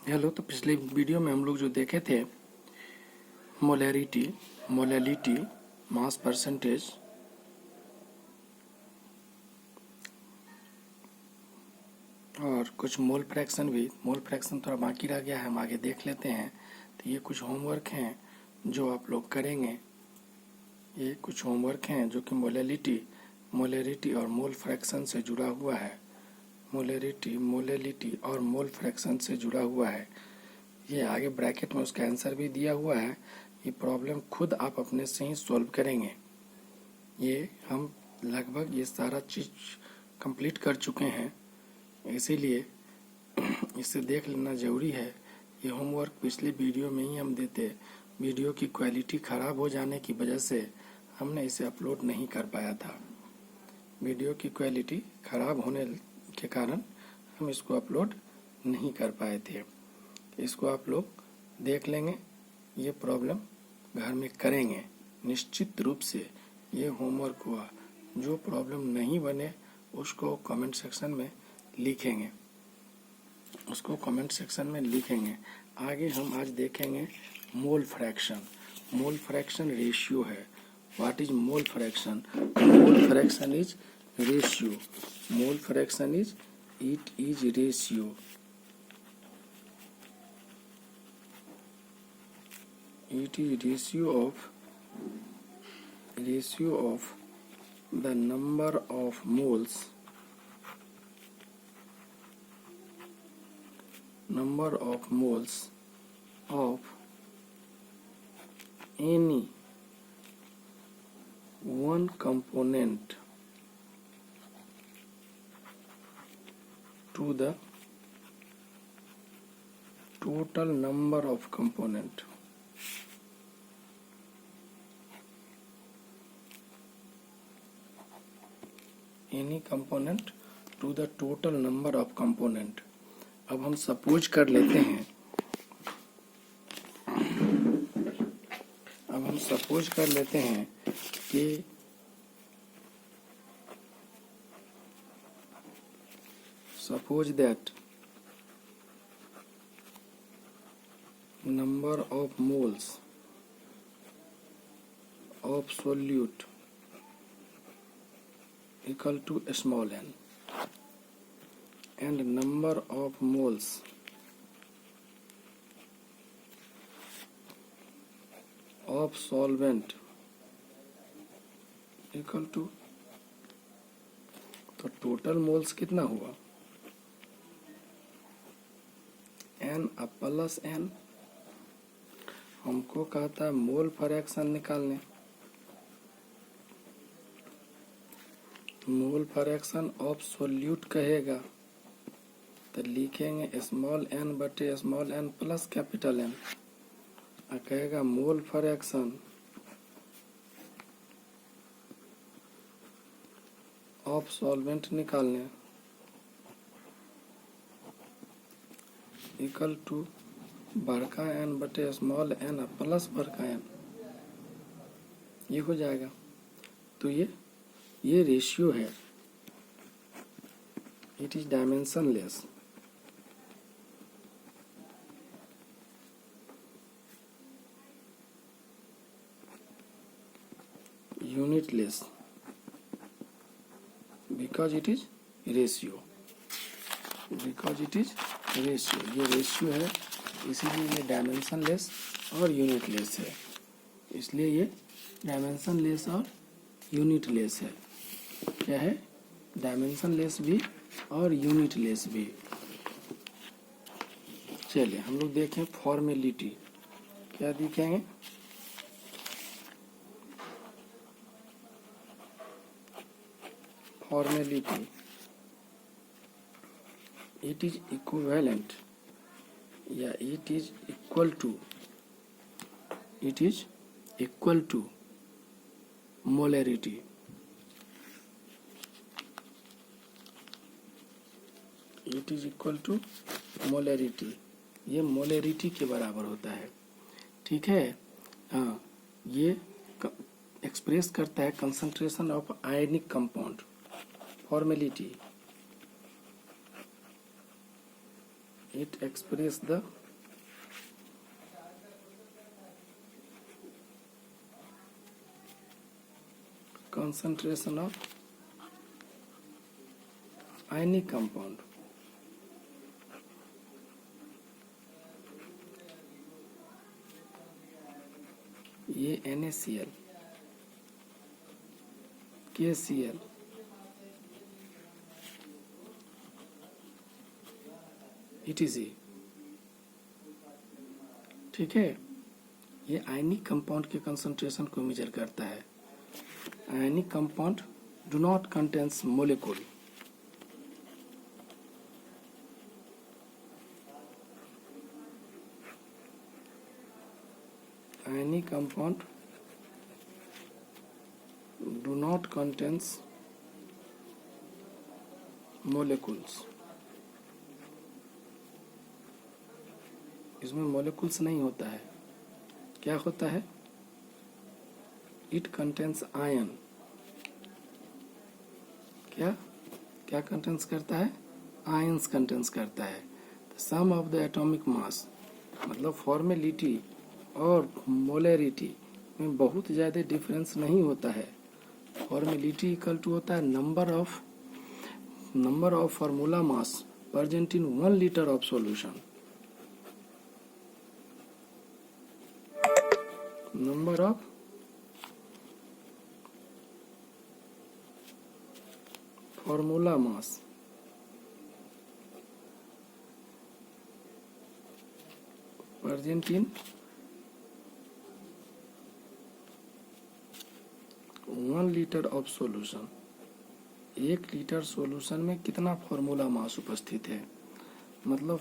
Hello. तो पिछले video में हम लोग जो देखे थे मोलैलिटी, मास परसेंटेज और कुछ मोल फ्रैक्शन भी। मोल फ्रैक्शन थोड़ा बाकी रह गया है, हम आगे देख लेते हैं। तो ये कुछ होमवर्क हैं जो आप लोग करेंगे। ये कुछ होमवर्क हैं जो कि मोलैलिटी और मोल फ्रैक्शन से जुड़ा हुआ है। मोलैलिटी और मोल फ्रैक्शन से जुड़ा हुआ है। ये आगे ब्रैकेट में उसका आंसर भी दिया हुआ है। ये प्रॉब्लम खुद आप अपने से ही सॉल्व करेंगे। ये हम लगभग ये सारा चीज़ कंप्लीट कर चुके हैं, इसीलिए इसे देख लेना ज़रूरी है। ये होमवर्क पिछले वीडियो में ही हम देते। वीडियो की क्वालिटी ख़राब हो जाने की वजह से हमने इसे अपलोड नहीं कर पाया था। वीडियो की क्वालिटी ख़राब होने के कारण हम इसको अपलोड नहीं कर पाए थे। इसको आप लोग देख लेंगे, ये प्रॉब्लम घर में करेंगे निश्चित रूप से। ये होमवर्क हुआ। जो प्रॉब्लम नहीं बने उसको कमेंट सेक्शन में लिखेंगे, आगे हम आज देखेंगे mole fraction. Mole fraction ratio है। What is mole fraction? Mole fraction is ratio. Mole fraction is ratio. It is ratio of the number of moles of any one component to the total number of component. Any component to the total number of component. अब हम suppose कर लेते हैं कि suppose that number of moles of solute equal to small n and number of moles of solvent equal to, तो total moles कितना हुआ? n plus n। हमको कहता है मोल फ्रैक्शन निकालने। मोल फ्रैक्शन ऑफ सोल्यूट कहेगा तो लिखेंगे स्मॉल n बटे small n plus capital N। और कहेगा मोल फ्रैक्शन ऑफ सॉल्वेंट निकालने इक्वल टू बड़का n बटे स्मॉल n प्लस बड़का n। ये हो जाएगा। तो ये रेशियो है। It is dimensionless. Unitless because it is ratio। ये रेशियो है, इसीलिए ये डायमेंशनलेस और यूनिटलेस है। इसलिए ये डायमेंशनलेस और यूनिटलेस है। क्या है? डायमेंशनलेस भी और यूनिटलेस भी। चलिए हम लोग देखें फॉर्मेलिटी। क्या दिखेंगे? फॉर्मेलिटी, इट इज इक्विवेलेंट या it is equal to molarity. It is equal to molarity. ये मोलैरिटी के बराबर होता है। ठीक है। हाँ, ये एक्सप्रेस करता है concentration of ionic compound. Formality, it express the concentration of ionic compound. ये NaCl, KCl, etc. ठीक है, ये आयनिक कंपाउंड के कंसंट्रेशन को मेजर करता है. Ionic compound do not contains molecule. Ionic compound do not contains molecules. इसमें molecules नहीं होता है. क्या होता है? It contains ion. क्या contains करता है? Ions contains करता है. The sum of the atomic mass, मतलब फॉर्मेलिटी और मोलरिटी में बहुत ज़्यादा डिफरेंस नहीं होता है. फॉर्मेलिटी इक्वल टू होता है number of formula mass present in 1 litre of solution. Number of formula mass present in 1 litre of solution. 1 litre solution में कितना फॉर्मूला मास उपस्थित है? मतलब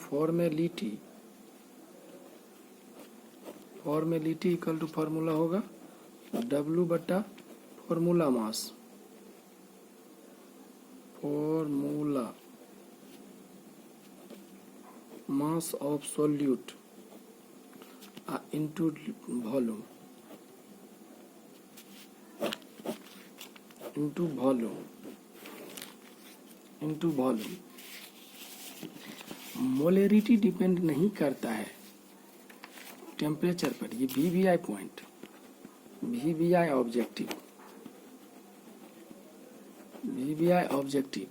फॉर्मेलिटी इक्वल टू फॉर्मूला होगा W बटा formula mass. Formula mass of solute into volume into volume. Molarity depend नहीं करता है टेम्परेचर पर. ये VBI point, VBI objective,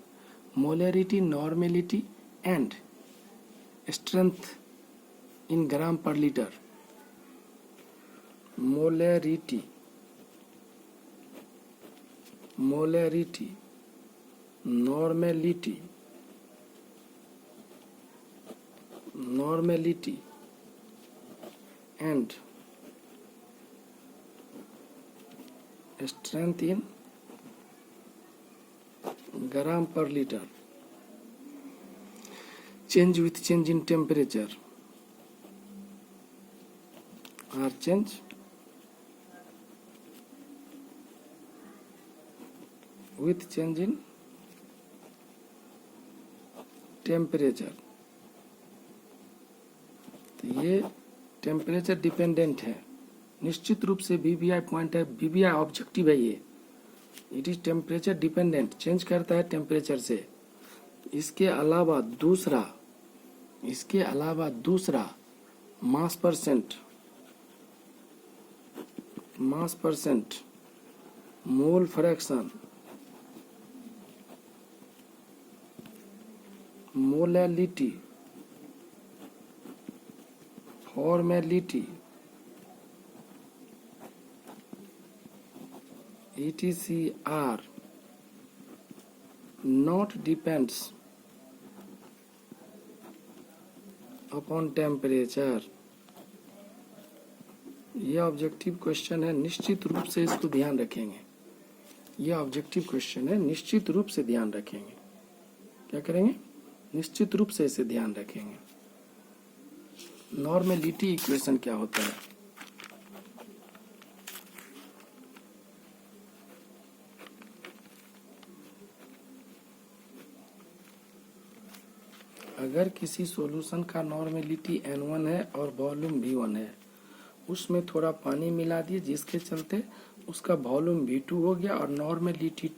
molarity, normality and strength in gram पर litre. Molarity, normality and strength in gram per liter. Change with change in temperature or change with change in temperature. तो ये temperature dependent है. निश्चित रूप से VBI point है, VBI objective है. ये it is temperature dependent, change करता है टेम्परेचर से. इसके अलावा दूसरा मास percent, mole fraction, molality, formality, etc are not depends upon temperature. यह ऑब्जेक्टिव क्वेश्चन है, निश्चित रूप से इसको ध्यान रखेंगे. यह ऑब्जेक्टिव क्वेश्चन है, निश्चित रूप से ध्यान रखेंगे. क्या करेंगे? निश्चित रूप से इसे ध्यान रखेंगे. नॉर्मेलिटी इक्वेशन क्या होता है? अगर किसी सॉल्यूशन का नॉर्मेलिटी N1 है और वॉल्यूम V1 है, उसमें थोड़ा पानी मिला दिए जिसके चलते उसका वॉल्यूम V2 हो गया और नॉर्मेलिटी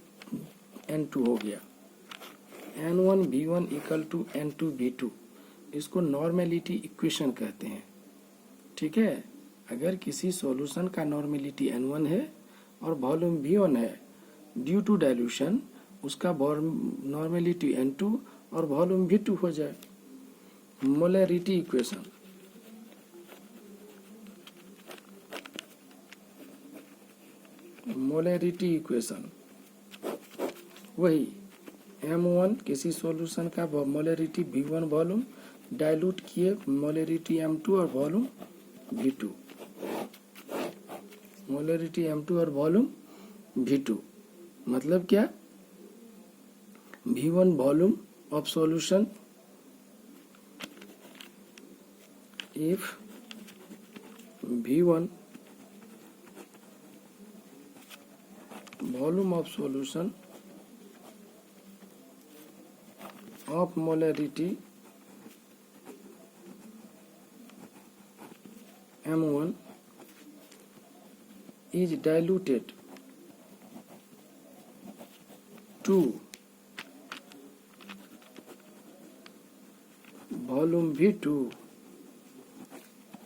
N2 हो गया. N1 V1 equal to N2 V2. इसको नॉर्मेलिटी इक्वेशन कहते हैं. ठीक है, अगर किसी सॉल्यूशन का नॉर्मेलिटी N1 है और वॉल्यूम V1 है ड्यू टू डाइल्यूशन उसका नॉर्मेलिटी N2 और वॉल्यूम V2 हो जाए। मोलैरिटी इक्वेशन, मोलैरिटी इक्वेशन वही M1 किसी सॉल्यूशन का मोलैरिटी V1 वॉल्यूम डाइल्यूट किए मोलैरिटी M2 और वॉल्यूम V2, मोलैरिटी M2 और वॉल्यूम V2 मतलब क्या, V1 volume of solution if V1 volume of solution of molarity M1 is diluted to volume V2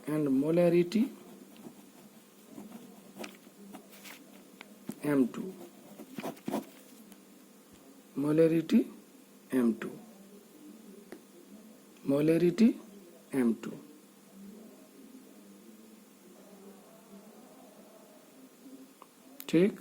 and molarity M2, molarity M2, molarity M2। ठीक।